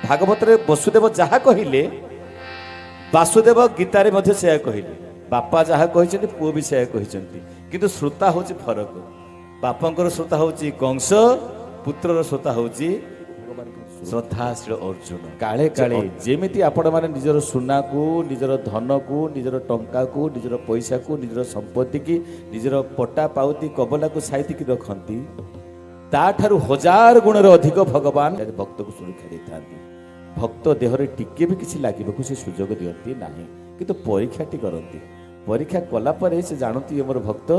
भागवत रे वसुदेव जहाँ कहले वासुदेव गीतारे मध्य से कहले बापा जहाँ कहते पुओ भी से कहते किंतु श्रोता हूँ फरक बापंकर श्रोता हूँ कंस पुत्रर श्रोता हूँ श्रद्धाशील अर्जुन काले काले जेमिति आपण माने निजर सुना को निजर धन को निजर टंका को निजर पैसा को निजर संपत्ति की निजर पटा पाउती कबला को साइति की रखंती ताठारु हजार गुण अधिक भगवान भक्त को सुरक्षा देता भक्त देहरे टिके भी किसी लगे से सुजोग दियंती नहीं किंतु परीक्षाटी करती परीक्षा कला परे से जानती मोर भक्त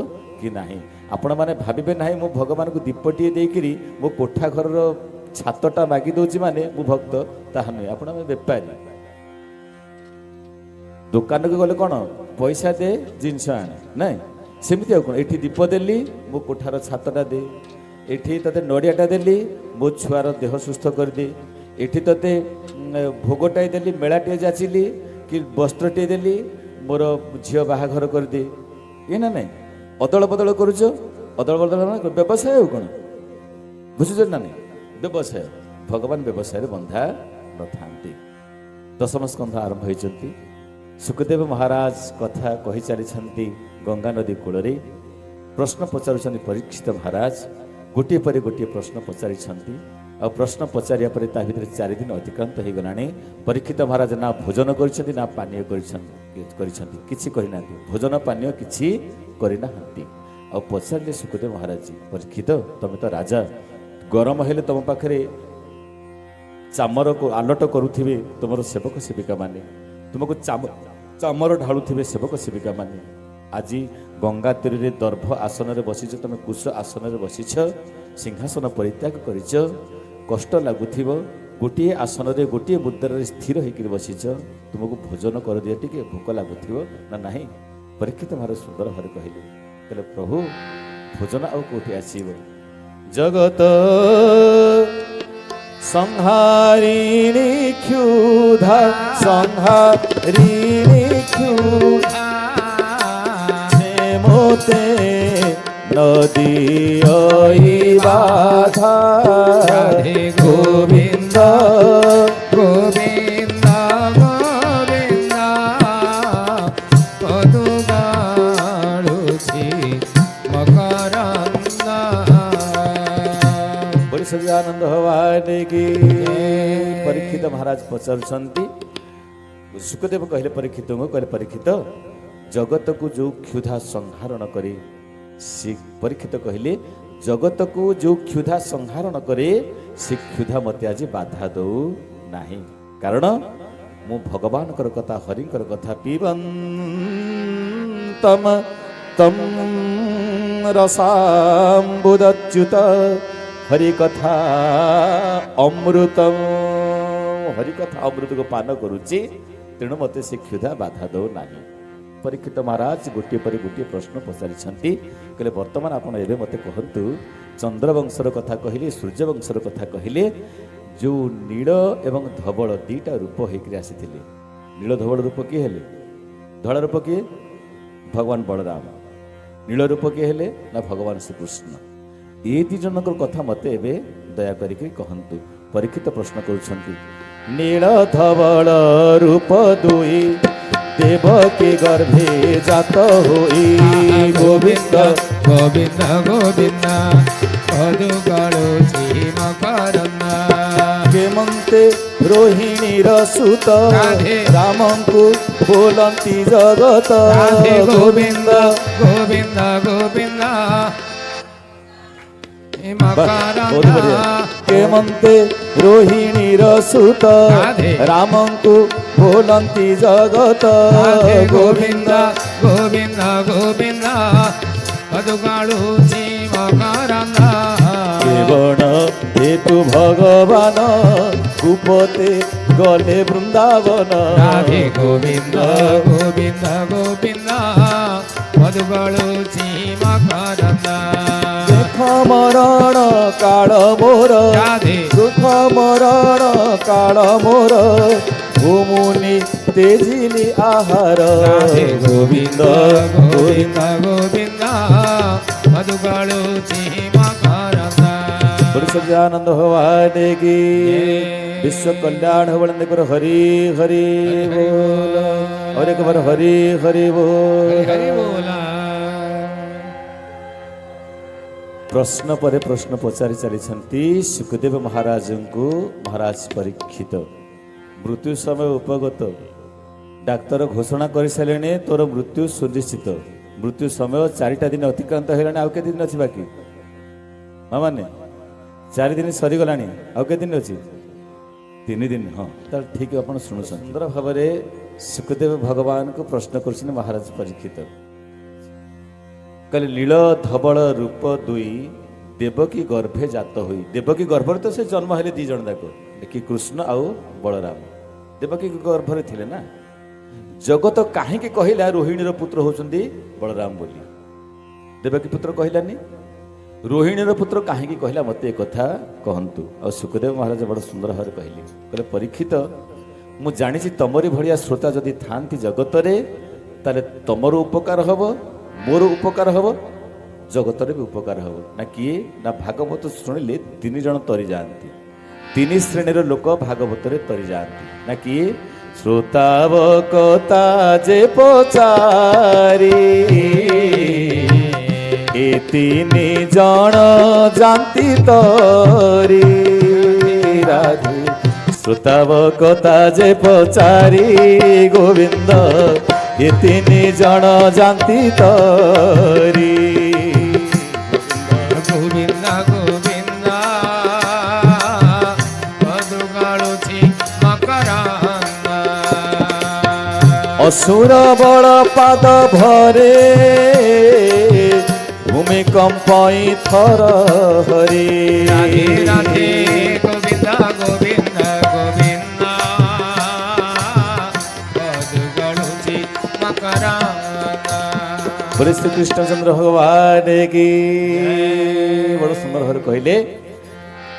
कि नहीं आपण माने भाबिबे नहीं मो भगवान को दीपटीए देकरी मो कोठा घर छातटा मागी दउची माने मो भक्त ताहा नहीं आपण में बेपारी दुकान को गले कौन पैसा दे जिनस आने नहीं सेमती कौन एठी दीप देली मो कोठार छातटा दे एठी तते नड़ियाटा देली मो छुआर देह सुस्थ कर दे एठी तते भोगटाई देली मेलाटे जाचिली कि वस्त्रटे देली मोर झील बाहाघर कर दे ये ना नहीं अदल बदल करुच अदल बदल व्यवसाय कौन बुझुच ना नहीं व्यवसाय भगवान व्यवसाय बंधा न था दशम स्कंध आरंभ होती सुखदेव महाराज कथा कही चली गंगा नदी कूल प्रश्न पचार परीक्षित महाराज गोटे पर गोटे प्रश्न पचारि आ प्रश्न पचारिया पर ता भितर 4 दिन अतिक्रांत हो गला परीक्षित महाराज ना भोजन कर ना पानीय किसी करना भोजन पानीय किसी करना आ पचारे सुखदेव महाराज परीक्षित तुम तो राजा गरम हेले तुम पाखे चामर को आलट करुवे तुम सेवक सेविका माने तुमको चामर ढालुवे सेवक सेविका माने आज गंगा तीर रे दर्भ आसन रे बसीच तुम कुश आसन रे बसीच सिंहासन परित्याग करिच कष्ट लगुथिबो गोटे आसन रे गोटे मुद्रा रे स्थिर होकर बसीच तुमको भोजन कर दिए टिके भोक लगुथिबो ना नहीं परीक्षित महाराज सुंदर भाव कहले कहले प्रभु भोजन आउ कोठी आसीबो जगत संहारिणी क्षुधा संहारिणी क्षुधा मोते नदी बाधा राधे गोविंद गोविंद गोविंद पदु गाळुछि मकरंद बड़ी सच्चिदानंद भगवान की परीक्षित महाराज पचारुछंती सुखदेव कहले परीक्षित को कहले परीक्षित जगत को जो क्षुधा संहारण करे से परीक्षित कहले जगत को जो क्षुधा संहारण करे से क्षुधा मते आज बाधा दो नहीं कारण मु भगवान कर कथा हरिंकर कथा पीबन तम तम रसाम्बुदच्युत हरि कथा अमृतम हरि कथा अमृत को पान करुची तेणु मते से क्षुधा बाधा दो नहीं परीक्षित महाराज गोटे पर गोटे प्रश्न पचारि कहले वर्तमान आप मत कहतु चंद्रवंशर कथा कहले सूर्यवंशर कथा कहले जो नील एवं धवल दीटा रूप होकर आसी नील धवल रूप किए हेले धड़ा रूप किए भगवान बलराम नील रूप किए हेले ना भगवान श्रीकृष्ण ये दी जनक कथा मत एवं दया करके कहतु परीक्षित प्रश्न करुछंती नील धवल रूप दुई देवकी गर्भे जात होई गोविंद गोविंद गोविंद पदु गाळुछि मकरंद केमंते रोहिणी रसुत राम को बोलंती जगत गोविंद गोविंद गोविंद केमंते रोहिणी रसुत राम को बोलंती जगत गोविंद गोविंद गोविंद पदु गाळुछि मकरंद केवल हेतु भगवान कुपते गले वृंदावन राधे गोविंद गोविंद गोविंद पदु गाळुछि मकरंद दुख मरण काल मोर दुख मरण काल मोर भूमुनि तेजिली आहार गोविंद गोविंद गोविंद मधु गाळुछि मकरंद पुरुषानंद भगवान की विश्व कल्याण भगवान देखो हरि हरि बोल और एक बार हरि हरि बोल। हरि बोला। प्रश्न पर प्रश्न पचारि चली सुखदेव महाराज को महाराज परीक्षित मृत्यु समय उपगत डाक्तर घोषणा कर सारे तोर मृत्यु सुनिश्चित मृत्यु समय 4टा दिन अतिक्रांत है आउ के दिन अच्छी बाकी माने 4 दिन सरीगला आउ के दिन अच्छी 3 दिन। हाँ तो ठीक आप शुणु सुंदर भाव सुखदेव भगवान को प्रश्न कर महाराज परीक्षित कहले नील धवल रूप दुई देवकी गर्भे जात हुई देवकी गर्भ तो से जन्म हेले 2 जन जाक कि कृष्ण आउ बलराम देवकी गर्भरे थिले ना जगत कहीं कहला रोहिणी पुत्र होचंदी बलराम बोली देवकी पुत्र कहलानी रोहिणी पुत्र कहीं कहला मत एक कथा कहतु आ सुखदेव महाराज बड़ सुंदर भाव कहले कहले परीक्षित मु जानी तमरी भड़िया श्रोता जदि थांती जगत ताले तमर उपकार हम मोर उपकार हम जगत भी उपकार हम ना किए ना भागवत शुणिले 3 जन तरी जाती 3 श्रेणीर लोक भागवत तरी जाती ना किए श्रोतावकता जे पचारी ए 3 जन जानती तरी राधे श्रोतावकता जे पचारी गोविंद ये 3 जन जानती तरी गोविंद गोविंद पदुगाळुची मकरांद असुर बड़ पाद भरे भूमिकंपई थर हरे राधे राधे गोविंद गोविंद गोविंद पदुगाळुची मकरांद। बोले श्री कृष्णचंद्र भगवान की बड़ सुंदर भाव कहले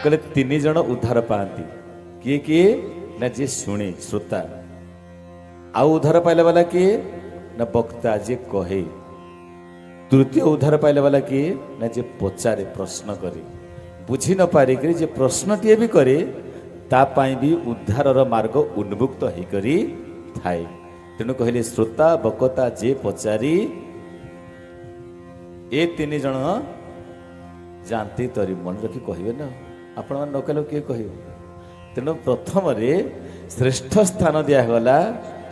कहले 3 जन उद्धार पाती किए किए ना जे शुणे श्रोता आउ उद्धार पाइला वाला किए ना वक्ता जे कहे तृतीय उद्धार पाइला वाला किए ना जे पचारे प्रश्न करे बुझी न पारिक जे प्रश्नटीए भी करे तापाई भी उद्धारर मार्ग उन्मुक्त होकरी थाए तेणु कहले श्रोता वक्ता जे पचारी ए 3 जन जानती तरी मन रखी कहे ना आपण मैंने न कहले किए कह तेणु प्रथम श्रेष्ठ स्थान दिगला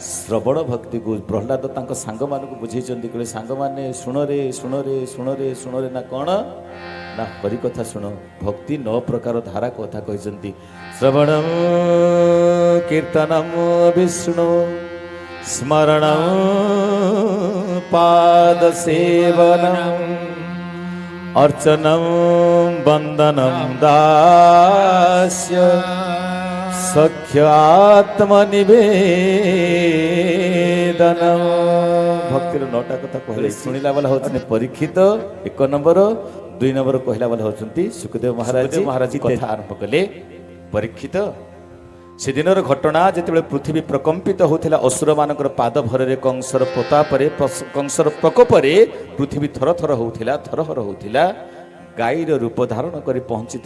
श्रवण भक्ति को प्रहलाद तांको सांग मानक बुझेइचंती कहले सांग माने सुण रे सुण रे सुण रे सुण रे ना कौन ना हरि कथा सुण भक्ति 9 प्रकार धारा कथा कहते श्रवणम कीर्तनम विष्णु स्मरणम पाद सेवनम अर्चनम वंदनम दास्य सख्य आत्मनिवेदनम भक्तिर 9टा कथा कहले सुनिला वाला होतने परीक्षित 1 नंबर 2 नंबर कहला वाला होचंती सुखदेव महाराज कथा आरंभ कले परीक्षित से दिनर घटना जिते पृथ्वी प्रकंपित होता असुर मानकर पाद भर कंसर प्रताप कंसर प्रकोप पृथ्वी थर थर होता गाईर रूप धारण कर पहुंची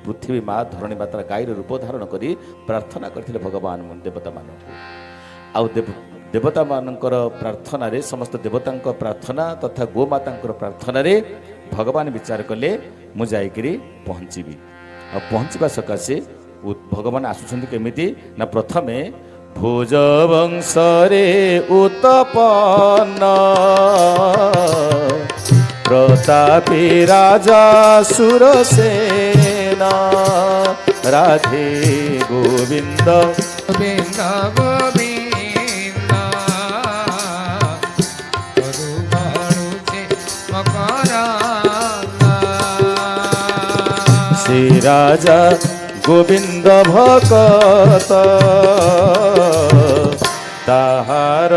पृथ्वी माँ धरणी माता गाईर रूप धारण कर प्रार्थना करथिले भगवान देवता मान आउ देवता मानकर प्रार्थना रे समस्त देवता प्रार्थना तथा गोमाता प्रार्थना रे भगवान विचार कले मु जाइकरी पहुँचीबी आ पहुँचवा सकाशे भगवान आसुछंती केमिति ना प्रथमे भोज वंशरे उत्पन्न प्रतापी राजा सुरसेना राधे गोविंद गोविंद गोविंद पदुगाळुची मकरांद श्री राजा गोविंद भक्त ताहार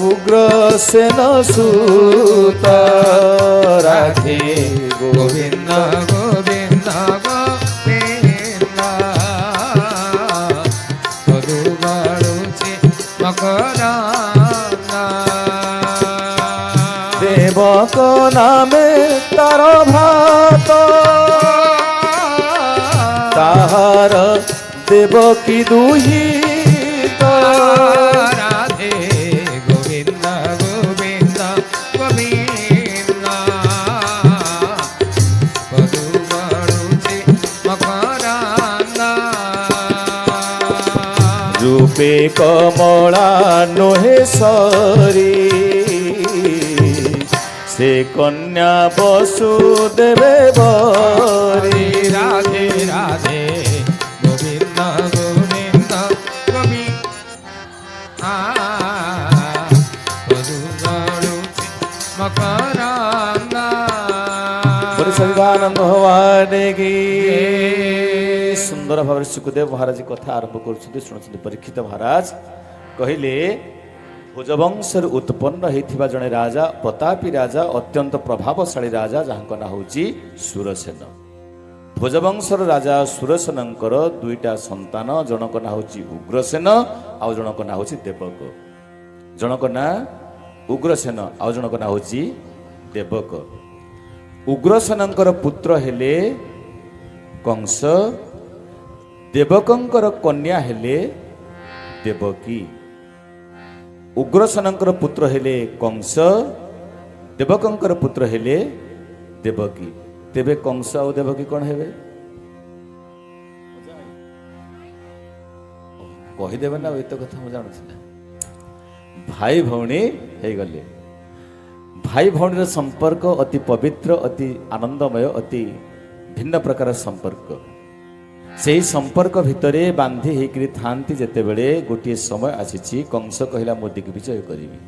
उग्र सेन सूत राधे गोविंद गोविंद गोविंद पदुगाळुची मकरांद देवक नामे तार भात ଦେବକୀ ଦୁହିତା ରାଧେ ଗୋବିନ୍ଦ ଗୋବିନ୍ଦ ଗୋବିନ୍ଦ ପଦୁ ବାଳୁଛି ମକରାନା ରୂପେ କମଳା ନୁହେଁ ସରି ସେ କନ୍ୟା ବସୁଦେବେ ବରି ରାଧେ ରାଧେ ଗୋବିନ୍ଦ ଗୋବିନ୍ଦ ଗୋବିନ୍ଦ ପଦୁ ବାଳୁଛି ମକରାନା ସଚିଦାନନ୍ଦ ଭଗବାନ କି ସୁନ୍ଦର ଭାବରେ ସୁଖଦେବ ମହାରାଜ କଥା ଆରମ୍ଭ କରୁଛନ୍ତି ଶୁଣୁଛନ୍ତି ପରୀକ୍ଷିତ ମହାରାଜ କହିଲେ ଭୋଜବଂଶରୁ ଉତ୍ପନ୍ନ ହେଇଥିବା ଜଣେ ରାଜା ପ୍ରତାପୀ ରାଜା ଅତ୍ୟନ୍ତ ପ୍ରଭାବଶାଳୀ ରାଜା ଯାହାଙ୍କ ନାଁ ହେଉଛି ସୁରସେନ ଭୋଜବଂଶର ରାଜା ସୁରସେନଙ୍କର ଦୁଇଟା ସନ୍ତାନ ଜଣଙ୍କ ନାଁ ହେଉଛି ଉଗ୍ରସେନ ଆଉ ଜଣଙ୍କ ନାଁ ହେଉଛି ଦେବକ ଜଣଙ୍କ ନାଁ ଉଗ୍ରସେନ ଆଉ ଜଣଙ୍କ ନାଁ ହେଉଛି ଦେବକ ଉଗ୍ରସେନଙ୍କର ପୁତ୍ର ହେଲେ କଂସ ଦେବକଙ୍କର କନ୍ୟା ହେଲେ ଦେବକୀ ଉଗ୍ରସେନଙ୍କର ପୁତ୍ର ହେଲେ କଂସ ଦେବକଙ୍କର ପୁତ୍ର ହେଲେ ଦେବକୀ ତେବେ କଂସ ଆଉ ଦେବକୀ କ'ଣ ହେବେ କହିଦେବେ ନା ଏତେ କଥା ମୁଁ ଜାଣୁଥିଲା ଭାଇ ଭଉଣୀ ହେଇଗଲେ ଭାଇ ଭଉଣୀର ସମ୍ପର୍କ ଅତି ପବିତ୍ର ଅତି ଆନନ୍ଦମୟ ଅତି ଭିନ୍ନ ପ୍ରକାର ସମ୍ପର୍କ ସେହି ସମ୍ପର୍କ ଭିତରେ ବାନ୍ଧି ହେଇକରି ଥାନ୍ତି ଯେତେବେଳେ ଗୋଟିଏ ସମୟ ଆସିଛି କଂସ କହିଲା ମୁଁ ଦିଗ୍ବିଜୟ କରିବି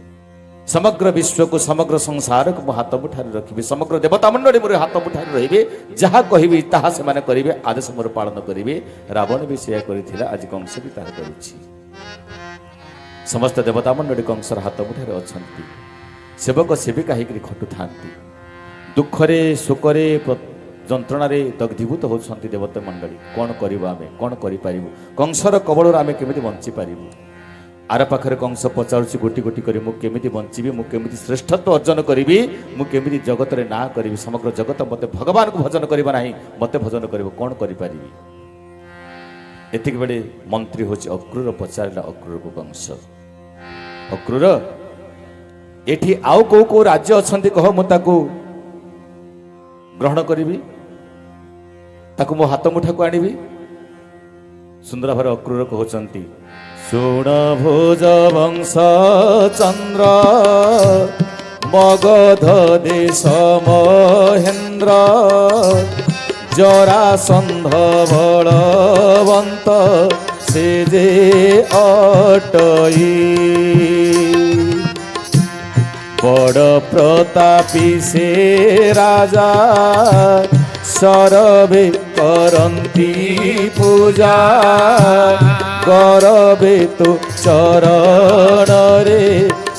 ସମଗ୍ର ବିଶ୍ୱକୁ ସମଗ୍ର ସଂସାରକୁ ମୁଁ ହାତ ମୁଠାରେ ରଖିବି ସମଗ୍ର ଦେବତା ମଣ୍ଡଳୀ ମୋର ହାତ ମୁଠାରେ ରହିବେ ଯାହା କହିବି ତାହା ସେମାନେ କରିବେ ଆଦେଶ ମୋର ପାଳନ କରିବେ ରାବଣ ବି ସେୟା କରିଥିଲା ଆଜି କଂସ ବି ତାହା କରୁଛି ସମସ୍ତ ଦେବତା ମଣ୍ଡଳୀ କଂସର ହାତ ମୁଠାରେ ଅଛନ୍ତି ସେବକ ସେବିକା ହେଇକରି ଖଟୁଥାନ୍ତି ଦୁଃଖରେ ଶୋକରେ ଯନ୍ତ୍ରଣାରେ ଦଗ୍ଧୀଭୂତ ହେଉଛନ୍ତି ଦେବତା ମଣ୍ଡଳୀ କ'ଣ କରିବୁ ଆମେ କ'ଣ କରିପାରିବୁ କଂସର କବଳରୁ ଆମେ କେମିତି ବଞ୍ଚିପାରିବୁ ଆର ପାଖରେ କଂସ ପଚାରୁଛି ଗୋଟି ଗୋଟି କରି ମୁଁ କେମିତି ବଞ୍ଚିବି ମୁଁ କେମିତି ଶ୍ରେଷ୍ଠତ୍ୱ ଅର୍ଜନ କରିବି ମୁଁ କେମିତି ଜଗତରେ ନାଁ କରିବି ସମଗ୍ର ଜଗତ ମୋତେ ଭଗବାନଙ୍କୁ ଭଜନ କରିବ ନାହିଁ ମୋତେ ଭଜନ କରିବ କ'ଣ କରିପାରିବି ଏତିକି ବେଳେ ମନ୍ତ୍ରୀ ହେଉଛି ଅକ୍ରୂର ପଚାରିଲା ଅକ୍ରୂରକୁ କଂସ ଅକ୍ରୂର ଏଠି ଆଉ କୋଉ କୋଉ ରାଜ୍ୟ ଅଛନ୍ତି କହ ମୁଁ ତାକୁ ଗ୍ରହଣ କରିବି ତାକୁ ମୋ ହାତ ମୁଠାକୁ ଆଣିବି ସୁନ୍ଦର ଭାବରେ ଅକ୍ରୂର କହୁଛନ୍ତି ଶୁଣ ଭୋଜ ବଂଶ ଚନ୍ଦ୍ର ମଗଧ ଦେଶ ମହେନ୍ଦ୍ର ଜରାସନ୍ଧ ବଳବନ୍ତ ସେ ଯେ ଅଟଇ ବଡ଼ ପ୍ରତାପୀ ସେ ରାଜା ସରବେ କରନ୍ତି ପୂଜା କରବେ ତୁ ଚରଣରେ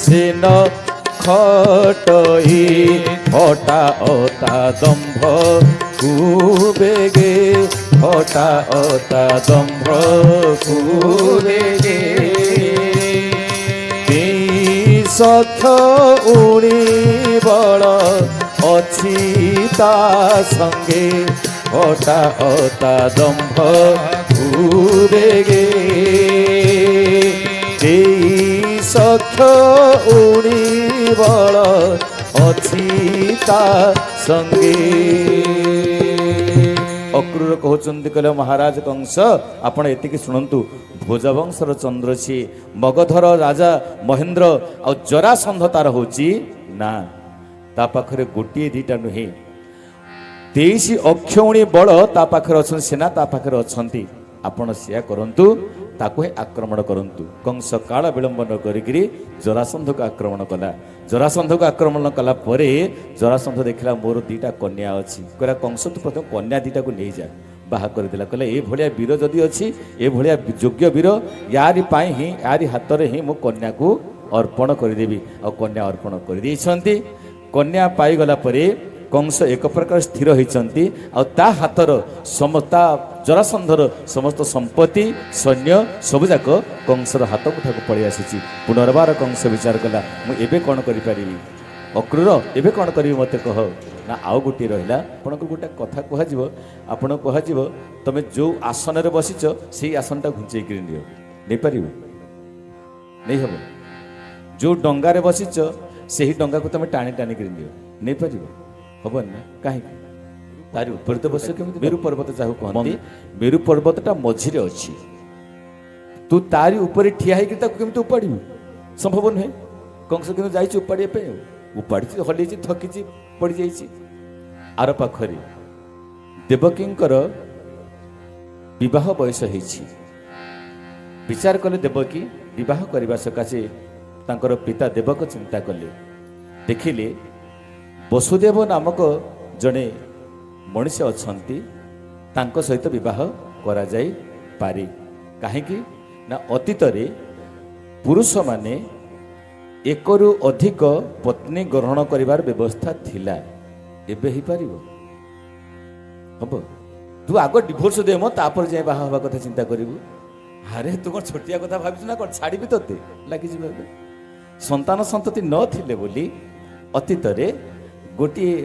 ସେନ ଖଟଇ ହଟା ଅତା ଦମ୍ଭ କୁବେଗେ ହଟା ଅତା ଦମ୍ଭ କୁବେଗେ ସଖ ଉଣି ବଳ ଅଛି ତା ସଙ୍ଗେ ହଟା ଅତା ଦମ୍ଭ କୁବେଗେ ସଖ ଉଣି ବଳ ଅଛି ତା ସଙ୍ଗେ ଅକ୍ରୂର କହୁଛନ୍ତି କହିଲେ ମହାରାଜ କଂସ ଆପଣ ଏତିକି ଶୁଣନ୍ତୁ ଭୋଜବଂଶର ଚନ୍ଦ୍ର ସିଏ ମଗଧର ରାଜା ମହେନ୍ଦ୍ର ଆଉ ଜରାସନ୍ଧ ତାର ହଉଛି ନା ତା ପାଖରେ ଗୋଟିଏ ଦିଟା ନୁହେଁ 23 ଅକ୍ଷୌଣୀ ବଳ ତା ପାଖରେ ଅଛନ୍ତି ସେନା ତା ପାଖରେ ଅଛନ୍ତି ଆପଣ ସେୟା କରନ୍ତୁ ତାକୁ ହିଁ ଆକ୍ରମଣ କରନ୍ତୁ କଂସ କାଳ ବିଳମ୍ବ ନ କରିକିରି ଜରାସନ୍ଧକୁ ଆକ୍ରମଣ କଲା ଜରାସନ୍ଧକୁ ଆକ୍ରମଣ କଲା ପରେ ଜରାସନ୍ଧ ଦେଖିଲା ମୋର ଦିଟା କନ୍ୟା ଅଛି କହିଲା କଂସ ତୁ ପ୍ରଥମେ କନ୍ୟା ଦିଟାକୁ ନେଇଯା ବାହା କରିଦେଲା କହିଲା ଏଭଳିଆ ବୀର ଯଦି ଅଛି ଏଭଳିଆ ଯୋଗ୍ୟ ବୀର ୟାରି ପାଇଁ ହିଁ ୟାରି ହାତରେ ହିଁ ମୁଁ କନ୍ୟାକୁ ଅର୍ପଣ କରିଦେବି ଆଉ କନ୍ୟା ଅର୍ପଣ କରିଦେଇଛନ୍ତି କନ୍ୟା ପାଇଗଲା ପରେ କଂସ ଏକ ପ୍ରକାର ସ୍ଥିର ହୋଇଛନ୍ତି ଆଉ ତା ହାତର ତା ଜରାସନ୍ଧର ସମସ୍ତ ସମ୍ପତ୍ତି ସୈନ୍ୟ ସବୁଯାକ କଂସର ହାତ ମୁଠାକୁ ପଳେଇ ଆସିଛି ପୁନର୍ବାର କଂସ ବିଚାର କଲା ମୁଁ ଏବେ କ'ଣ କରିପାରିବି ଅକ୍ରୂର ଏବେ କ'ଣ କରିବି ମୋତେ କହ ନା ଆଉ ଗୋଟିଏ ରହିଲା ଆପଣଙ୍କୁ ଗୋଟେ କଥା କୁହାଯିବ, ଆପଣଙ୍କୁ କୁହାଯିବ ତମେ ଯେଉଁ ଆସନରେ ବସିଛ ସେଇ ଆସନଟା ଘୁଞ୍ଚେଇକିରି ନିଅ, ନେଇପାରିବ? ନେଇ ହେବ? ଯେଉଁ ଡଙ୍ଗାରେ ବସିଛ ସେହି ଡଙ୍ଗାକୁ ତମେ ଟାଣି ଟାଣିକିରି ନିଅ, ନେଇପାରିବ? ହବନି ନା, କାହିଁକି? ତାରି ଉପରେ ତ ବସିଛ କେମିତି? ମେରୁ ପର୍ବତ ଯାହାକୁ କହନ୍ତି, ମେରୁ ପର୍ବତଟା ମଝିରେ ଅଛି, ତୁ ତାରି ଉପରେ ଠିଆ ହେଇକି ତାକୁ କେମିତି ଉପାଡ଼ିବୁ? ସମ୍ଭବ ନୁହେଁ। କଂସ କିନ୍ତୁ ଯାଇଛି ଉପାଡ଼ିବା ପାଇଁ, ଉପାଡ଼ିଛି, ହଲେଇଛି, ଥକିଛି, ପଡ଼ିଯାଇଛି। ଆର ପାଖରେ ଦେବକୀଙ୍କର ବିବାହ ବୟସ ହେଇଛି। ବିଚାର କଲେ ଦେବକୀ ବିବାହ କରିବା ସକାଶେ ତାଙ୍କର ପିତା ଦେବକ ଚିନ୍ତା କଲେ, ଦେଖିଲେ ବସୁଦେବ ନାମକ ଜଣେ ମଣିଷ ଅଛନ୍ତି, ତାଙ୍କ ସହିତ ବିବାହ କରାଯାଇପାରେ। କାହିଁକି ନା ଅତୀତରେ ପୁରୁଷମାନେ ଏକରୁ ଅଧିକ ପତ୍ନୀ ଗ୍ରହଣ କରିବାର ବ୍ୟବସ୍ଥା ଥିଲା, ଏବେ ହେଇପାରିବ? ହବ? ତୁ ଆଗ ଡିଭୋର୍ସ ଦେ ମ, ତାପରେ ଯାଇ ବାହା ହେବା କଥା ଚିନ୍ତା କରିବୁ। ଆରେ ତୁ କ'ଣ ଛୋଟିଆ କଥା ଭାବିଛୁ ନା କ'ଣ? ଛାଡ଼ିବି ତୋତେ ଲାଗିଯିବ। ଏବେ ସନ୍ତାନ ସନ୍ତତି ନଥିଲେ ବୋଲି ଅତୀତରେ ଗୋଟିଏ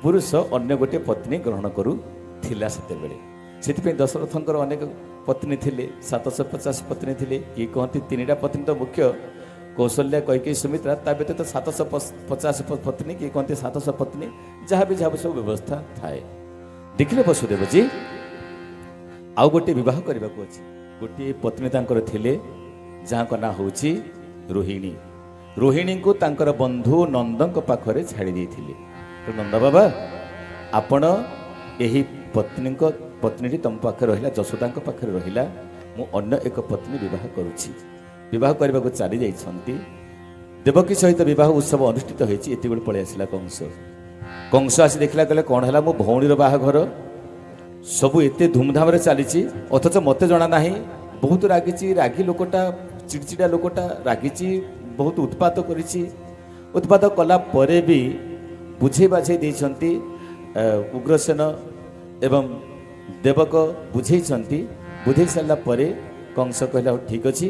ପୁରୁଷ ଅନ୍ୟ ଗୋଟିଏ ପତ୍ନୀ ଗ୍ରହଣ କରୁଥିଲା ସେତେବେଳେ। ସେଥିପାଇଁ ଦଶରଥଙ୍କର ଅନେକ ପତ୍ନୀ ଥିଲେ, 750 ପତ୍ନୀ ଥିଲେ। କିଏ କହନ୍ତି 3ଟା ପତ୍ନୀ ତ ମୁଖ୍ୟ, କୌଶଲ୍ୟା, କୈକେୟୀ, ସୁମିତ୍ରା, ତା ବ୍ୟତୀତ 750 ପତ୍ନୀ, କିଏ କହନ୍ତି 700 ପତ୍ନୀ, ଯାହା ବି ସବୁ ବ୍ୟବସ୍ଥା ଥାଏ। ଦେଖିଲେ ବସୁଦେବଜୀ ଆଉ ଗୋଟିଏ ବିବାହ କରିବାକୁ ଅଛି। ଗୋଟିଏ ପତ୍ନୀ ତାଙ୍କର ଥିଲେ, ଯାହାଙ୍କ ନାଁ ହେଉଛି ରୋହିଣୀ। ରୋହିଣୀଙ୍କୁ ତାଙ୍କର ବନ୍ଧୁ ନନ୍ଦଙ୍କ ପାଖରେ ଛାଡ଼ି ଦେଇଥିଲେ। ନନ୍ଦ ବାବା, ଆପଣ ଏହି ପତ୍ନୀଟି ତମ ପାଖରେ ରହିଲା, ଯଶୋଦାଙ୍କ ପାଖରେ ରହିଲା, ମୁଁ ଅନ୍ୟ ଏକ ପତ୍ନୀ ବିବାହ କରୁଛି। ବିବାହ କରିବାକୁ ଚାଲି ଯାଇଛନ୍ତି। ଦେବକୀ ସହିତ ବିବାହ ଉତ୍ସବ ଅନୁଷ୍ଠିତ ହୋଇଛି। ଏତେବେଳେ ପଳେଇ ଆସିଲା କଂସ। କଂସ ଆସି ଦେଖିଲା, କହିଲେ କ'ଣ ହେଲା? ମୋ ଭଉଣୀର ବାହାଘର ସବୁ ଏତେ ଧୁମଧାମରେ ଚାଲିଛି, ଅଥଚ ମୋତେ ଜଣା ନାହିଁ। ବହୁତ ରାଗିଛି, ରାଗି ଲୋକଟା, ଚିଡ଼ଚିଡ଼ା ଲୋକଟା, ରାଗିଛି, ବହୁତ ଉତ୍ପାତ କରିଛି। ଉତ୍ପାତ କଲା ପରେ ବି ବୁଝେଇ ବାଝେଇ ଦେଇଛନ୍ତି ଉଗ୍ରସେନ ଏବଂ ଦେବକ, ବୁଝେଇଛନ୍ତି। ବୁଝେଇ ସାରିଲା ପରେ କଂସ କହିଲା, ହଉ ଠିକ୍ ଅଛି,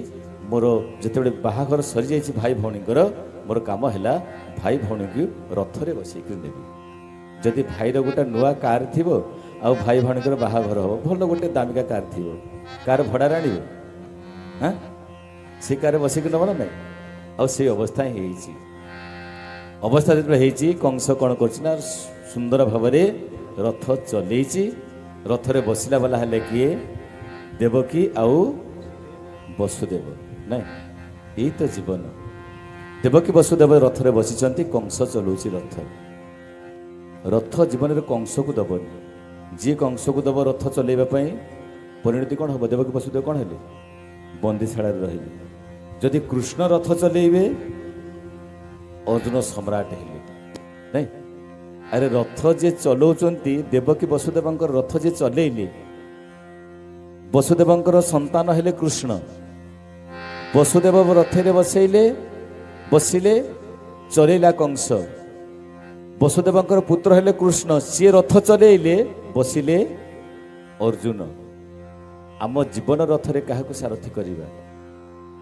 ମୋର ଯେତେବେଳେ ବାହାଘର ସରିଯାଇଛି ଭାଇ ଭଉଣୀଙ୍କର, ମୋର କାମ ହେଲା ଭାଇ ଭଉଣୀକୁ ରଥରେ ବସେଇକି ନେବି। ଯଦି ଭାଇର ଗୋଟେ ନୂଆ କାର୍ ଥିବ ଆଉ ଭାଇ ଭଉଣୀଙ୍କର ବାହାଘର ହେବ, ଭଲ ଗୋଟେ ଦାମିକା କାର୍ ଥିବ, କାର୍ ଭଡ଼ାରେ ଆଣିବ, ହଁ, ସେ କାର୍ରେ ବସିକି ନେବ ନା ନାହିଁ? ଆଉ ସେଇ ଅବସ୍ଥା ହିଁ ହେଇଛି। ଅବସ୍ଥା ଯେତେବେଳେ ହେଇଛି, କଂସ କ'ଣ କରୁଛି ନା ସୁନ୍ଦର ଭାବରେ ରଥ ଚଲେଇଛି। ରଥରେ ବସିଲା ବାଲା ହେଲେ କିଏ? ଦେବକୀ ଆଉ ବସୁଦେବ। ନାଇଁ, ଏଇ ତ ଜୀବନ। ଦେବକୀ ବସୁଦେବ ରଥରେ ବସିଛନ୍ତି, କଂସ ଚଲାଉଛି ରଥ। ରଥ ଜୀବନରେ କଂସକୁ ଦବନି। ଯିଏ କଂସକୁ ଦବ ରଥ ଚଲେଇବା ପାଇଁ, ପରିଣତି କ'ଣ ହେବ? ଦେବକୀ ବସୁଦେବ କ'ଣ ହେଲେ? ବନ୍ଦିଶାଳାରେ ରହିଲେ। ଯଦି କୃଷ୍ଣ ରଥ ଚଲେଇବେ, ଅର୍ଜୁନ ସମ୍ରାଟ ହେଲେ। ନାଇଁ, ଆରେ ରଥ ଯିଏ ଚଲାଉଛନ୍ତି, ଦେବକୀ ବସୁଦେବଙ୍କର ରଥ ଯିଏ ଚଲେଇଲେ, ବସୁଦେବଙ୍କର ସନ୍ତାନ ହେଲେ କୃଷ୍ଣ। ବସୁଦେବ ରଥରେ ବସିଲେ, ଚଲେଇଲା କଂସ। ବସୁଦେବଙ୍କର ପୁତ୍ର ହେଲେ କୃଷ୍ଣ, ସିଏ ରଥ ଚଲେଇଲେ, ବସିଲେ ଅର୍ଜୁନ। ଆମ ଜୀବନ ରଥରେ କାହାକୁ ସାରଥି କରିବା?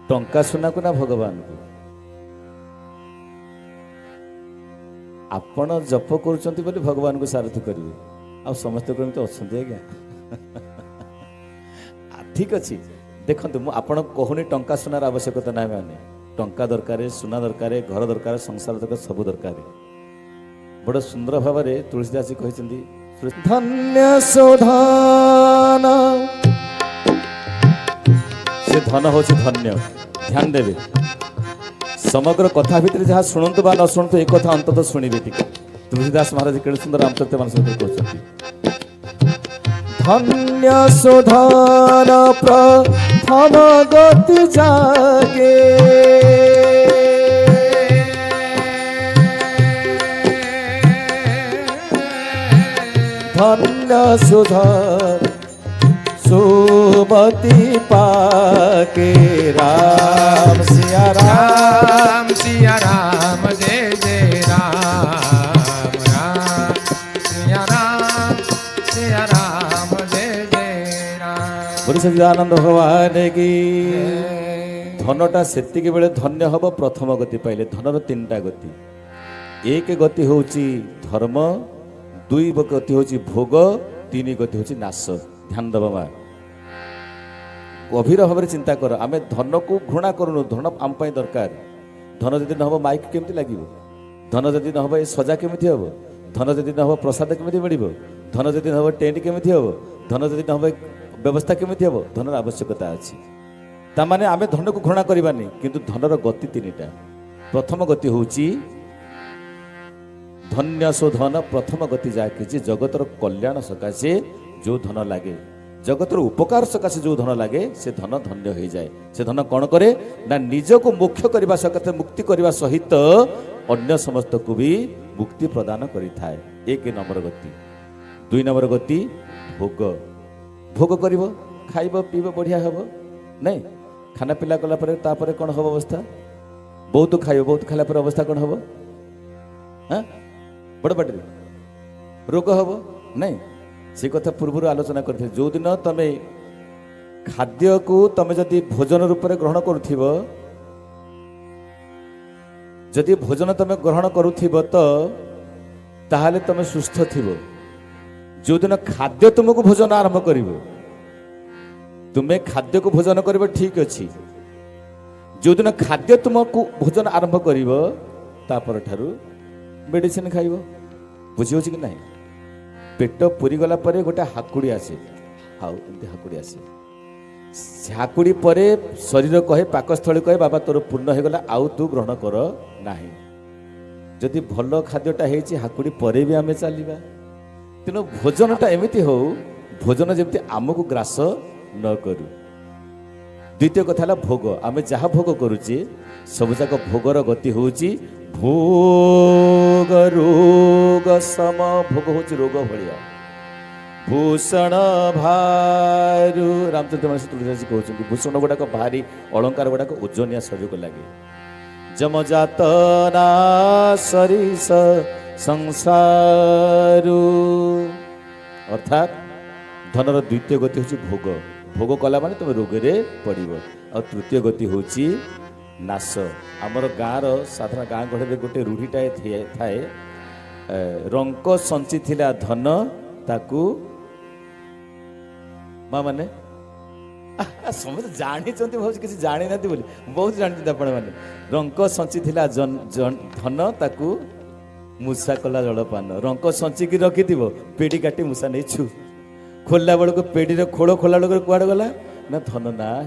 ଟଙ୍କା ସୁନାକୁ ନା ଭଗବାନଙ୍କୁ? ଆପଣ ଜପ କରୁଛନ୍ତି ବୋଲି ଭଗବାନଙ୍କୁ ସାରଥି କରିବେ, ଆଉ ସମସ୍ତେ କେମିତି ଅଛନ୍ତି ଆଜ୍ଞା? ଠିକ୍ ଅଛି, ଦେଖନ୍ତୁ, ମୁଁ ଆପଣଙ୍କୁ କହୁନି ଟଙ୍କା ସୁନାର ଆବଶ୍ୟକତା ନାହିଁ। ମାନେ ଟଙ୍କା ଦରକାର, ସୁନା ଦରକାର, ଘର ଦରକାର, ସଂସାର ଦରକାର, ସବୁ ଦରକାର। ବଡ଼ ସୁନ୍ଦର ଭାବରେ ତୁଳସୀଦାସ କହିଛନ୍ତି, ଧନ୍ୟ ସୁଧନ, ସେ ଧନ ହେଉଛି ଧନ୍ୟ। ଧ୍ୟାନ ଦେବେ, ସମଗ୍ର କଥା ଭିତରେ ଯାହା ଶୁଣନ୍ତୁ ବା ନ ଶୁଣନ୍ତୁ, ଏ କଥା ଅନ୍ତତଃ ଶୁଣିବେ ଟିକେ। ତୁଳସୀଦାସ ମହାରାଜ କେଡ଼େ ସୁନ୍ଦର ରାମଚରିତ ମାନସ କହୁଛନ୍ତି, ଧନ୍ୟ ସୁଧନ ପ୍ରଥମ ଗତି ଜାଗେ, ଧନ୍ୟ ସୁଧନ सुमति पाके। राम सिया राम सिया राम, जय जय राम, राम सिया राम, जय जय राम। बोलो सच्चिदानंद भगवान की। धनटा सेतिके बेले धन्य हब प्रथम गति पाइले। धनर 3टा गति। एक गति होउची धर्म, ଦୁଇ ଗତି ହେଉଛି ଭୋଗ, ତିନି ଗତି ହେଉଛି ନାଶ। ଧ୍ୟାନ ଦେବ ମା, ଗଭୀର ଭାବରେ ଚିନ୍ତା କର। ଆମେ ଧନକୁ ଘୃଣା କରୁନୁ, ଧନ ଆମ ପାଇଁ ଦରକାର। ଧନ ଯଦି ନ ହେବ ମାଇକ୍ କେମିତି ଲାଗିବ? ଧନ ଯଦି ନ ହେବ ଏ ସଜା କେମିତି ହେବ? ଧନ ଯଦି ନ ହେବ ପ୍ରସାଦ କେମିତି ମିଳିବ? ଧନ ଯଦି ନ ହେବ ଟେଣ୍ଟ କେମିତି ହେବ? ଧନ ଯଦି ନ ହେବ ବ୍ୟବସ୍ଥା କେମିତି ହେବ? ଧନର ଆବଶ୍ୟକତା ଅଛି। ତାମାନେ ଆମେ ଧନକୁ ଘୃଣା କରିବାନି, କିନ୍ତୁ ଧନର ଗତି ତିନିଟା। ପ୍ରଥମ ଗତି ହେଉଛି ଧନ୍ୟ ଶୋଧନ। ପ୍ରଥମ ଗତି ଯାହାକି ଜଗତର କଲ୍ୟାଣ ସକାଶେ ଯେଉଁ ଧନ ଲାଗେ, ଜଗତର ଉପକାର ସକାଶେ ଯେଉଁ ଧନ ଲାଗେ, ସେ ଧନ ଧନ୍ୟ ହୋଇଯାଏ। ସେ ଧନ କ'ଣ କରେ ନା ନିଜକୁ ମୋକ୍ଷ କରିବା ସକାଶେ, ମୁକ୍ତି କରିବା ସହିତ ଅନ୍ୟ ସମସ୍ତଙ୍କୁ ବି ମୁକ୍ତି ପ୍ରଦାନ କରିଥାଏ। ଏକ ନମ୍ବର ଗତି। ଦୁଇ ନମ୍ବର ଗତି ଭୋଗ। ଭୋଗ କରିବ, ଖାଇବ, ପିଇବ, ବଢ଼ିଆ ହେବ ନାଇଁ? ଖାନା ପିଲା କଲା ପରେ ତାପରେ କ'ଣ ହେବ ଅବସ୍ଥା? ବହୁତ ଖାଇବ, ବହୁତ ଖାଇଲା ପରେ ଅବସ୍ଥା କ'ଣ ହେବ? ବଡ଼ ପାଟିରେ ରୋଗ ହେବ ନାଇଁ? ସେ କଥା ପୂର୍ବରୁ ଆଲୋଚନା କରିଥିଲେ। ଯେଉଁଦିନ ତମେ ଖାଦ୍ୟକୁ ତମେ ଯଦି ଭୋଜନ ରୂପରେ ଗ୍ରହଣ କରୁଥିବ, ଯଦି ଭୋଜନ ତମେ ଗ୍ରହଣ କରୁଥିବ ତ ତାହେଲେ ତମେ ସୁସ୍ଥ ଥିବ। ଯେଉଁଦିନ ଖାଦ୍ୟ ତୁମକୁ ଭୋଜନ ଆରମ୍ଭ କରିବ, ତୁମେ ଖାଦ୍ୟକୁ ଭୋଜନ କରିବ ଠିକ୍ ଅଛି। ଯେଉଁଦିନ ଖାଦ୍ୟ ତୁମକୁ ଭୋଜନ ଆରମ୍ଭ କରିବ, ତାପରଠାରୁ ମେଡ଼ିସିନ ଖାଇବ। ବୁଝିହେଉଛି କି ନାହିଁ? ପେଟ ପୁରିଗଲା ପରେ ଗୋଟେ ହାକୁଡ଼ି ଆସେ, ଆଉ ଏମିତି ହାକୁଡ଼ି ଆସେ। ହାକୁଡ଼ି ପରେ ଶରୀର କହେ, ପାକସ୍ଥଳୀ କହେ, ବାବା ତୋର ପୂର୍ଣ୍ଣ ହେଇଗଲା, ଆଉ ତୁ ଗ୍ରହଣ କର ନାହିଁ। ଯଦି ଭଲ ଖାଦ୍ୟଟା ହେଇଛି, ହାକୁଡ଼ି ପରେ ବି ଆମେ ଚାଲିବା। ତେଣୁ ଭୋଜନଟା ଏମିତି ହଉ, ଭୋଜନ ଯେମିତି ଆମକୁ ଗ୍ରାସ ନ କରୁ। ଦ୍ୱିତୀୟ କଥା ହେଲା ଭୋଗ। ଆମେ ଯାହା ଭୋଗ କରୁଛେ ସବୁଯାକ ଭୋଗର ଗତି ହେଉଛି ଭୋଗ ରୋଗ ସମ। ଭୋଗ ହେଉଛି ରୋଗ ଭଳିଆ। ଭୂଷଣ ଭାରୁ, ରାମଚରିତ ମାନସ ତୁଳସୀ କହୁଛନ୍ତି, ଭୂଷଣ ଗୁଡ଼ାକ ଭାରି, ଅଳଙ୍କାର ଗୁଡ଼ାକ ଓଜନିଆ ଶରୀରକୁ ଲାଗେ। ଯମଜାତ ନା ସରିଷ ସଂସାରୁ, ଅର୍ଥାତ୍ ଧନର ଦ୍ୱିତୀୟ ଗତି ହେଉଛି ଭୋଗ। ଭୋଗ କଲା ମାନେ ତୁମେ ରୋଗରେ ପଡ଼ିବ। ଆଉ ତୃତୀୟ ଗତି ହେଉଛି ନାଶ। ଆମର ଗାଁର ସାଧାରଣ ଗାଁ ଗହଳିରେ ଗୋଟେ ରୂଢ଼ିଟାଏ ଥାଏ, ରଙ୍କ ସଞ୍ଚିଥିଲା ଧନ ତାକୁ ମା ମାନେ ସମସ୍ତେ ଜାଣିଛନ୍ତି, ଭାବୁଛି କିଛି ଜାଣିନାହାନ୍ତି ବୋଲି, ବହୁତ ଜାଣିଛନ୍ତି ଆପଣମାନେ। ରଙ୍କ ସଞ୍ଚିଥିଲା ଧନ ତାକୁ ମୂଷା କଲା ଜଳପାନ। ରଙ୍କ ସଞ୍ଚିକି ରଖିଥିବ, ପେଡ଼ି କାଟି ମୂଷା ନେଇ ଛୁ। ଖୋଲିଲା ବେଳକୁ ପେଡ଼ିର ଖୋଳ ଖୋଲା ବେଳକୁ କୁଆଡ଼େ ଗଲା ନା ଧନ ନାହିଁ।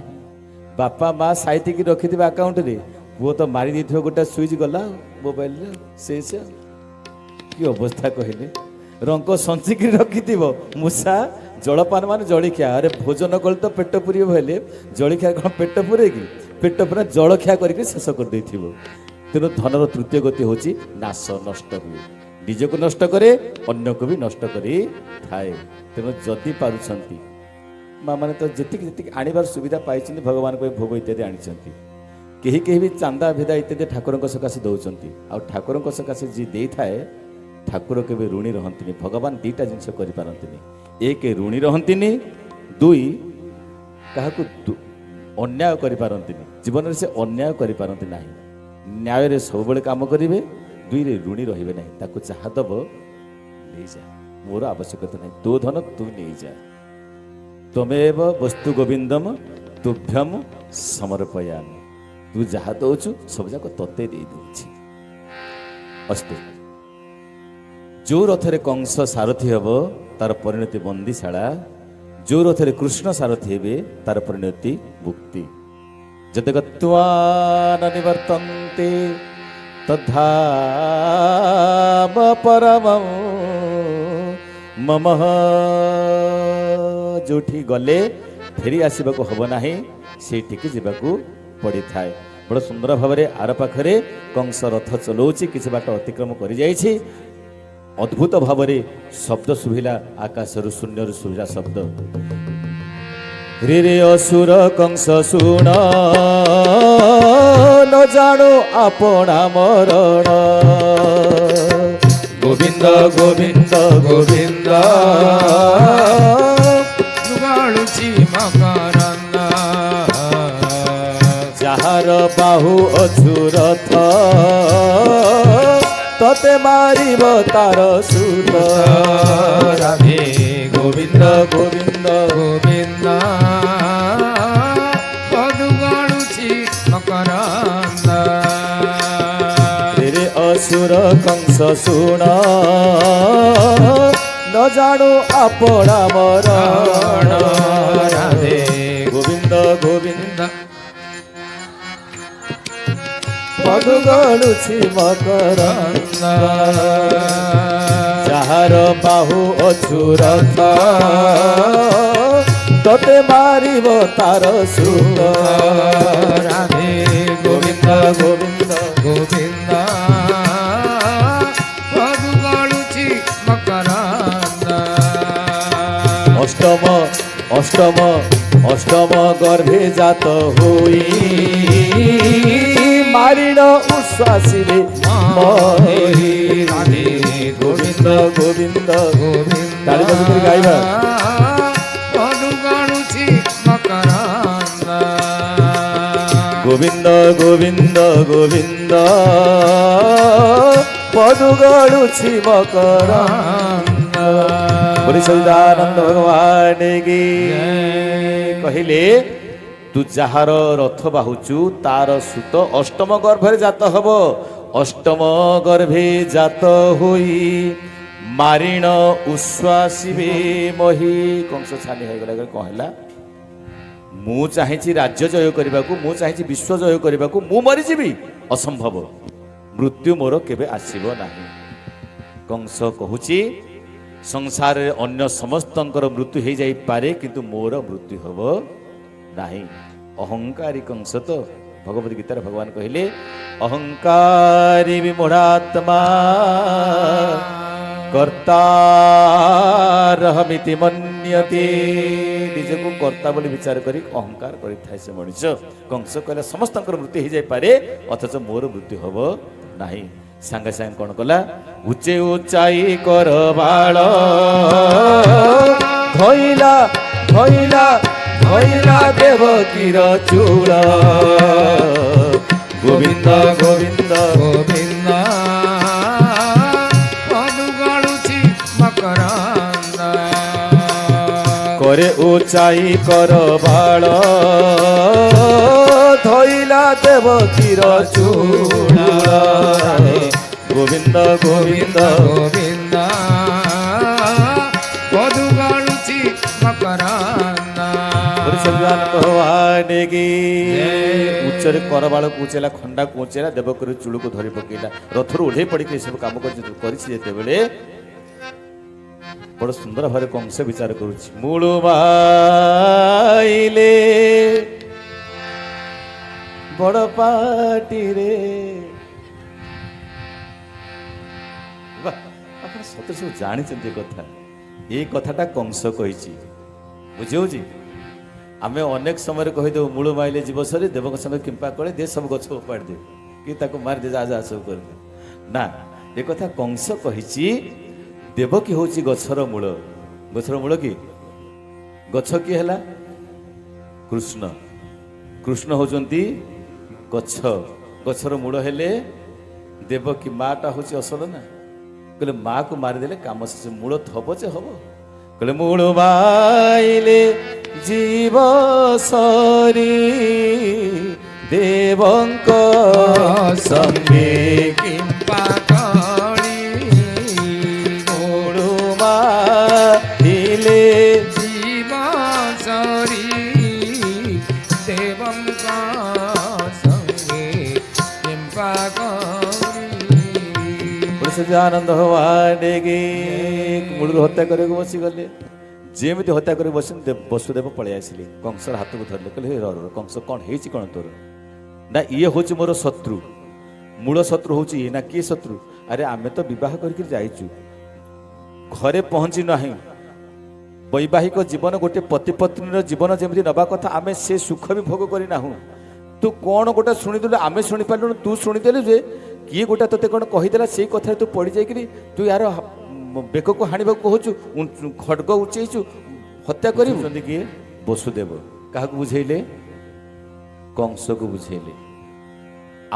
ବାପା ମା ସାଇତିକି ରଖିଥିବେ ଆକାଉଣ୍ଟରେ, ପୁଅ ତ ମାରି ଦେଇଥିବ ଗୋଟେ ସୁଇଚ୍, ଗଲା ମୋବାଇଲରେ ଶେଷ। କି ଅବସ୍ଥା କହିଲେ? ରଙ୍କ ସଞ୍ଚିକି ରଖିଥିବ, ମୂଷା ଜଳପାନ ମାନେ ଜଳଖିଆ। ଆରେ ଭୋଜନ କଲେ ତ ପେଟ ପୁରିବ, ହେଲେ ଜଳଖିଆ କ'ଣ ପେଟ ପୁରେ କି? ପେଟ ପୁରା ଜଳଖିଆ କରିକି ଶେଷ କରିଦେଇଥିବ। ତେଣୁ ଧନର ତୃତୀୟ ଗତି ହେଉଛି ନାଶ, ନଷ୍ଟ ହୁଏ। ନିଜକୁ ନଷ୍ଟ କରେ, ଅନ୍ୟକୁ ବି ନଷ୍ଟ କରିଥାଏ। ତେଣୁ ଯଦି ପାରୁଛନ୍ତି, ମା' ମାନେ ତ ଯେତିକି ଆଣିବାର ସୁବିଧା ପାଇଛନ୍ତି, ଭଗବାନଙ୍କ ପାଇଁ ଭୋଗ ଇତ୍ୟାଦି ଆଣିଛନ୍ତି। କେହି କେହି ବି ଚାନ୍ଦା ଭେଦା ଇତ୍ୟାଦି ଠାକୁରଙ୍କ ସକାଶେ ଦେଉଛନ୍ତି। ଆଉ ଠାକୁରଙ୍କ ସକାଶେ ଯିଏ ଦେଇଥାଏ, ଠାକୁର କେବେ ଋଣୀ ରହନ୍ତିନି। ଭଗବାନ ଦୁଇଟା ଜିନିଷ କରିପାରନ୍ତିନି, ଏକ ଋଣୀ ରହନ୍ତିନି, ଦୁଇ କାହାକୁ ଅନ୍ୟାୟ କରିପାରନ୍ତିନି। ଜୀବନରେ ସେ ଅନ୍ୟାୟ କରିପାରନ୍ତି ନାହିଁ। ନ୍ୟାୟରେ ସବୁବେଳେ କାମ କରିବେ, ଦୁଇରେ ଋଣୀ ରହିବେ ନାହିଁ। ତାକୁ ଯାହା ଦେବ ନେଇଯା, ମୋର ଆବଶ୍ୟକତା ନାହିଁ, ତୋ ଧନ ତୁ ନେଇଯା। ତମେବ ବସ୍ତୁ ଗୋବିନ୍ଦମ ତୁଭ୍ୟମ ସମର୍ପୟାମି। ତୁ ଯାହା ଦେଉଛୁ ସବୁଯାକ ତତେ ଦେଇଦେଉଛି। ଅସ୍ତୁ। ଯେଉଁ ରଥରେ କଂସ ସାରଥୀ ହେବ ତାର ପରିଣତି ବନ୍ଦୀଶାଳା, ଯେଉଁ ରଥରେ କୃଷ୍ଣ ସାରଥୀ ହେବେ ତାର ପରିଣତି ମୁକ୍ତି। ଯଦି ଗତ୍ୱା ନ ନିବର୍ତ୍ତନ୍ତେ ତଦ୍ଧାମ ପରମଂ ମମ। ଯେଉଁଠି ଗଲେ ଫେରି ଆସିବାକୁ ହେବ ନାହିଁ, ସେଇଠିକି ଯିବାକୁ ପଡ଼ିଥାଏ। ବଡ଼ ସୁନ୍ଦର ଭାବରେ ଆର ପାଖରେ କଂସ ରଥ ଚଲାଉଛି, କିଛି ବାଟ ଅତିକ୍ରମ କରିଯାଇଛି। ଅଦ୍ଭୁତ ଭାବରେ ଶବ୍ଦ ଶୁଭିଲା, ଆକାଶରୁ ଶୂନ୍ୟରୁ ଶୁଭିଲା ଶବ୍ଦ। ରେ ରେ ଅସୁର କଂସ ଶୁଣ, ନ ଜାଣୁ ଆପଣା ମରଣ। ଗୋବିନ୍ଦ ଗୋବିନ୍ଦ ଗୋବିନ୍ଦ ଜୁଗାଳୁଛି ମକରନ୍ଦ। ଯାହାର ବାହୁ ଅଛୁରଥ, ତତେ ମାରିବ ତାର ସୁତ ରାଧେ ଗୋବିନ୍ଦ ଗୋବିନ୍ଦ ଗୋବିନ୍ଦ ପଦୁ ଗଳୁଛି ମକରନ୍ଦ ତେରେ ଅସୁର କଂସ ଶୁଣ ନ ଜାଣୁ ଆପଣା ମରଣ ରାଧେ ଗୋବିନ୍ଦ ଗୋବିନ୍ଦ ପଦୁ ପଦୁ ଗଳୁଛି ମକରନ୍ଦ ଯାହାର ବାହୁ ଅଛୁରଥ ତତେ ମାରିବ ତାର ସୁତ ରାଧେ ଗୋବିନ୍ଦ ଗୋବିନ୍ଦ ଗୋବିନ୍ଦ ପଦୁ ଗଳୁଛି ମକରନ୍ଦ অষ্টম অষ্টম অষ্টম গর্ভে জাত হই মারিল উচ্ছ্বাসিলে মহি রাধে গোবিন্দ গোবিন্দ গোবিন্দ তালি বাজি করে গাইবা। পদু গড়ুছি মকরন্দ গোবিন্দ গোবিন্দ গোবিন্দ পদু গড়ুছি মকরন্দ বলি সচিদানন্দ ভগবান কি কহিলে তু যাহার রথ বাহুচু তার সুত অষ্টম গর্ভে জাত হব অষ্টম গর্ভে জাত হই মারিণ উচ্ছ্বাসিবে মহি কংস ছানি হয়ে গলা কଣ ହେଲା ମୁଁ ଚାହିଁଛି ରାଜ୍ୟ ଜୟ କରିବାକୁ ମୁଁ ଚାହିଁଛି ବିଶ୍ୱ ଜୟ କରିବାକୁ ମୁଁ ମରିଯିବି ଅସମ୍ଭବ ମୃତ୍ୟୁ ମୋର କେବେ ଆସିବ ନାହିଁ କଂସ କହୁଛି ସଂସାରରେ ଅନ୍ୟ ସମସ୍ତଙ୍କର ମୃତ୍ୟୁ ହେଇଯାଇପାରେ କିନ୍ତୁ ମୋର ମୃତ୍ୟୁ ହେବ ନାହିଁ ଅହଙ୍କାରୀ କଂସ ତ ଭଗବତ ଗୀତାରେ ଭଗବାନ କହିଲେ ଅହଙ୍କାରୀ ବିମୂଢ଼ାତ୍ମା କର୍ତ୍ତାରହମିତି ମନ୍ୟତେ ନିଜକୁ କର୍ତ୍ତା ବୋଲି ବିଚାର କରି ଅହଙ୍କାର କରିଥାଏ ସେ ମଣିଷ କଂସ କହିଲା ସମସ୍ତଙ୍କର ମୃତ୍ୟୁ ହେଇଯାଇପାରେ ଅଥଚ ମୋର ମୃତ୍ୟୁ ହେବ ନାହିଁ ସାଙ୍ଗେ ସାଙ୍ଗେ କଣ କଲା ଉଚ୍ଚେ ଉଚ୍ଚାଇ କର ବାଳ ଧଇଲା ଧଇଲା ଧଇଲା ଦେବକୀର ଚୂଳ ଗୋବିନ୍ଦ ଗୋବିନ୍ଦ গোবিন্দ পদু গড়ুছি মকরন্দ করে উচ্চাই কর বাଳ ধইলা দেবকীর চূল গোবিন্দ গোবিন্দ গোবিন্দ পদু গড়ুছি মকরন্দ ସଞ୍ଜାନ ଭଗବାନ କି ଉଚ୍ଚରେ କର ବାଳକୁ ଉଞ୍ଚେଇଲା ଖଣ୍ଡାକୁ ଉଞ୍ଚେଇଲା ଦେବକୀର ଚୂଳକୁ ଧରି ପକେଇଲା ରଥରୁ ଓହ୍ଲେଇ ପଡ଼ିକି ଏସବୁ କାମ କରିଛି ଯେତେବେଳେ ବଡ଼ ସୁନ୍ଦର ଭାବରେ କଂସ ବିଚାର କରୁଛି ମୂଳ ମାଇଲେ ବଡ଼ ପାଟିରେ ଆପଣ ସତରେ ସବୁ ଜାଣିଛନ୍ତି ଏ କଥା ଏଇ କଥାଟା କଂସ କହିଛି ବୁଝିହେଉଛି ଆମେ ଅନେକ ସମୟରେ କହିଦେବୁ ମୂଳ ମାଇଲେ ଯିବ ସରି ଦେବଙ୍କ ସଙ୍ଗେ କିମ୍ପା କଳେ ଦେ ସବୁ ଗଛ ଉପାଡ଼ି ଦେ କି ତାକୁ ମାରିଦେ ଯାହା ଯାହା ସବୁ କରିଦେ ନା ଏ କଥା କଂସ କହିଛି ଦେବକୀ ହେଉଛି ଗଛର ମୂଳ କି ଗଛ କିଏ ହେଲା କୃଷ୍ଣ କୃଷ୍ଣ ହେଉଛନ୍ତି ଗଛ ଗଛର ମୂଳ ହେଲେ ଦେବକୀ ମାଟା ହେଉଛି ଅସଲ ନା କହିଲେ ମାକୁ ମାରିଦେଲେ କାମ ଶେଷ ମୂଳ ଥବ ଯେ ହବ କହିଲେ ମୂଳ ମାଇଲେ জীব সরি দেবঙ্ক সঙ্গে কিম্পা করি গোড়ুমা দিলে জীব সরি দেবঙ্ক সঙ্গে কিম্পা করি আনন্দ ভবানে গে মূଳରୁ ହତ୍ୟା କରିବାକୁ ବସିଗଲେ ଯେମିତି ହତ୍ୟା କରି ବସିଛନ୍ତି ବସୁଦେବ ପଳେଇ ଆସିଲେ କଂସର ହାତକୁ ଧରିଲେ କହିଲେ ହେ ର କଂସ କ'ଣ ହେଇଛି କ'ଣ ତୋର ନା ଇଏ ହେଉଛି ମୋର ଶତ୍ରୁ ମୂଳ ଶତ୍ରୁ ହେଉଛି ଇଏ ନା କିଏ ଶତ୍ରୁ ଆରେ ଆମେ ତ ବିବାହ କରିକି ଯାଇଛୁ ଘରେ ପହଞ୍ଚି ନାହିଁ ବୈବାହିକ ଜୀବନ ଗୋଟେ ପତି ପତ୍ନୀର ଜୀବନ ଯେମିତି ନେବା କଥା ଆମେ ସେ ସୁଖ ବି ଭୋଗ କରିନାହୁଁ ତୁ କ'ଣ ଗୋଟେ ଶୁଣିଦେଲୁ ଆମେ ଶୁଣିପାରିଲୁନୁ ତୁ ଶୁଣିଦେଲୁ ଯେ କିଏ ଗୋଟେ ତୋତେ କ'ଣ କହିଦେଲା ସେଇ କଥାରେ ତୁ ପଡ଼ି ଯାଇକିରି ତୁ ୟାର ବେକକୁ ହାଣିବାକୁ କହୁଛୁ ଖଡ଼ଗ ଉଞ୍ଚେଇଛୁ ହତ୍ୟା କରିବୁ କିଏ ବସୁଦେବ କାହାକୁ ବୁଝେଇଲେ କଂସକୁ ବୁଝେଇଲେ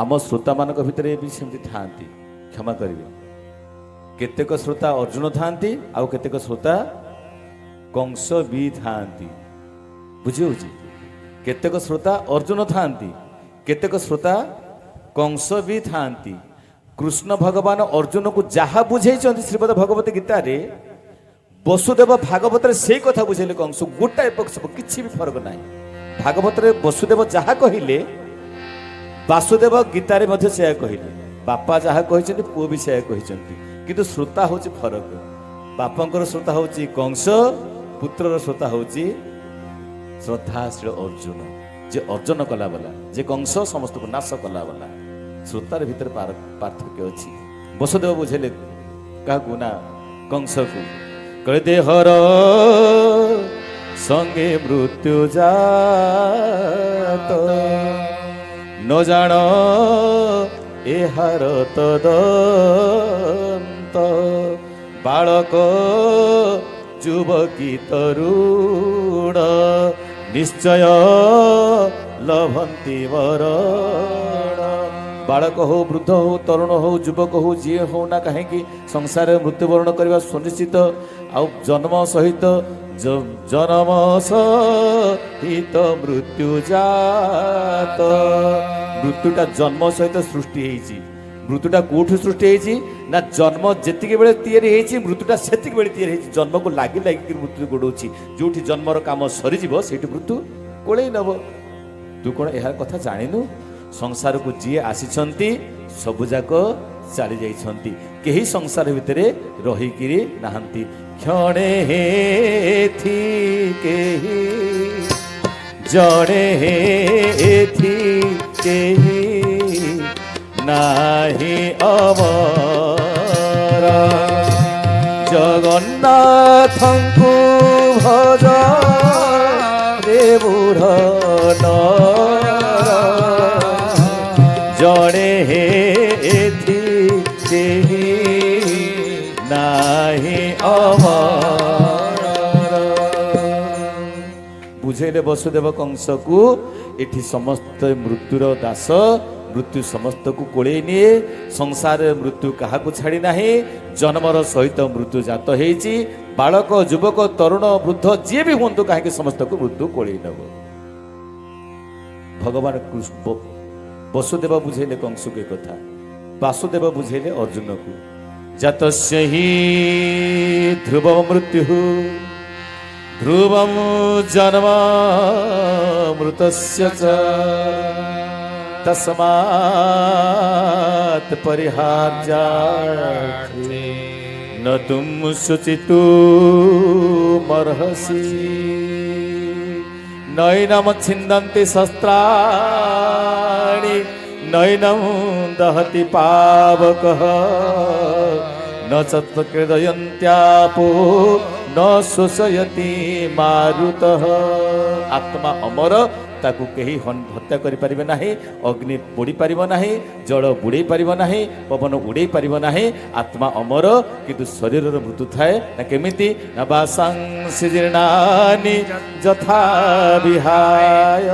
ଆମ ଶ୍ରୋତାମାନଙ୍କ ଭିତରେ ବି ସେମିତି ଥାଆନ୍ତି क्षमा करेंगे। केतेक श्रोता अर्जुन थांती आउ केतेक श्रोता कंस भी थांती बुझी होची। केतेक श्रोता अर्जुन थांती केतेक श्रोता कंस भी थांती। कृष्ण भगवान अर्जुन को जहाँ बुझे श्रीमद भगवत गीता रे वसुदेव भागवत से कथा बुझेले कंस गोटाए पक्ष किसी भी फरक ना। भागवत वसुदेव जहाँ कहले वासुदेव गीतार से कहले बापा जहाँ कहते पुओ भी से कहते किंतु श्रोता हूँ फरक। बापांकर श्रोता हूँ कंस पुत्रर श्रोता हूँ श्रद्धाशील अर्जुन जे अर्जन कला वाला जे कंस समस्त को नाश कला वाला श्रोतार भीतर पार्थक्य अच्छी। वसुदेव बुझेले क्या ना कंस को कहे देहर संगे मृत्यु जात न जान एहार तदंत बालक युवकी तरुण निश्चय लभंती वरण। बालक हो वृद्ध हो तरुण हो युवक हो जी हो ना कहीं संसार मृत्युवरण करने सुनिश्चित आउ जन्म सहित जन्म सहित मृत्यु जात। मृत्युटा जन्म सहित सृष्टि होती। मृत्युटा कौटू सृष्टि होती ना जन्म जितकी बेले तैयारी होती मृत्युटा सेतिक बेले तैयारी होती। जन्म को लगी लगिक मृत्यु गोड़ाऊँच जो जन्मर काम सरीज से मृत्यु कोड़े नब। तू कौन यार कथा जानिनु संसार को जी आसी सबुजाक चली जाइछंती केही संसार भितरे रहीकिरी नाहंती। क्षणे हेथी केही जड़े हेथी केही नाही अमर जगन्नाथंकु भज रे बुढ़ जड़े हेथी केही नाही अमर। बुझेले वसुदेव कंस को एठी समस्त मृत्युर दास मृत्यु समस्त को कोड़े निए संसार मृत्यु क्या छाड़ी ना जन्मर सहित मृत्यु जात होती। बालक युवक तरुण वृद्ध जी भी हूँ कहीं समस्त को मृत्यु कोड़े नब। भगवान वसुदेव बुझेले कंस के कथा वासुदेव बुझेले अर्जुन को जातस्य हि ध्रुव मृत्यु ध्रुवं जन्म मृतस्य च तस्मात् परिहार्यार्थे न तुम शुचितुमर्हसि नैनम छिन्दन्ति शस्त्राणि नैनम दहति पावकः न चत्कृदयन्त्यापो न शोषयति मारुतः। आत्मा अमर ताकू कहीं हत्या करि परिबे नाही अग्नि पोड़ी परिबो नाही जल बुड़े परिबो नाही पवन उड़े परिबो नाही। आत्मा अमर किंतु शरीर मृत्यु थाए ना केमिति ना बासांसि जीर्णानि यथा विहाय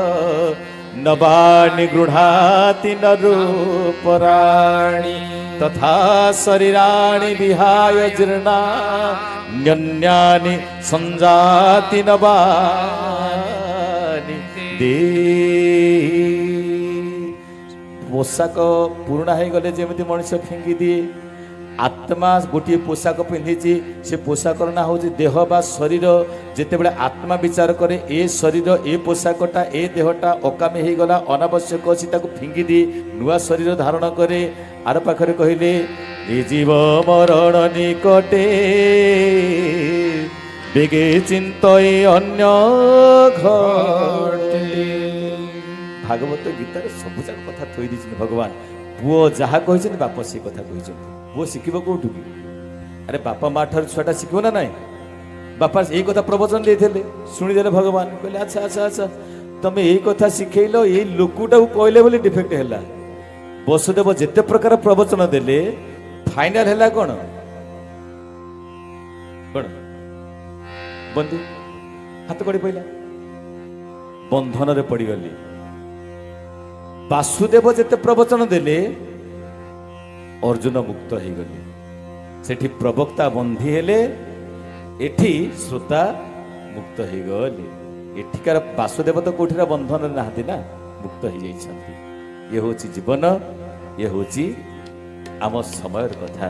नवानि गृह्णाति न रूपराणि तथा शरीराणि विहाय जीर्णान्यानि संजाति नवानि देहि। पोशाक पुराणा हो गले जमी मनुष्य फिंगी दिए आत्मा गोटे पोशाक पिंधि से पोशाकर ना हूँ देह बा शरीर जिते बड़े आत्मा विचार करे ए शरीर ए पोशाकटा ए देहटा अकामी हो गला अनावश्यक अच्छी फिंगी दी नुआ शरीर धारण करे। आर पाखरे कहले ए जीव मरण निकटे बेगे चिंतय अन्य घटे। भागवत गीतार सबुजाक कथा थई दी भगवान पुओ जहाँ कहते बाप से कथा कहते पुओ शिखब कौटू कि अरे बापा माँ ठार छुआटा शिखब ना नाई बापा यही कथा प्रवचन देते शुणीदे भगवान कहले अच्छा अच्छा अच्छा तुम यही कथा शिखेल ये लोकटा कहले बोली डिफेक्ट है। वसुदेव जिते प्रकार प्रवचन देले फाइनाल है कौन कौन बंधु हाथ कड़ी पड़ा बंधन रे पड़गली। वासुदेव जिते प्रवचन देले अर्जुन मुक्त हो गले सेठी प्रवक्ता बंधी हेले एठी श्रोता मुक्त हो गले एठिकार वासुदेव तो कोठीर बंधन नाहांती ना मुक्त हो जाइछंती ये होची जीवन ये होची आम समय कथा।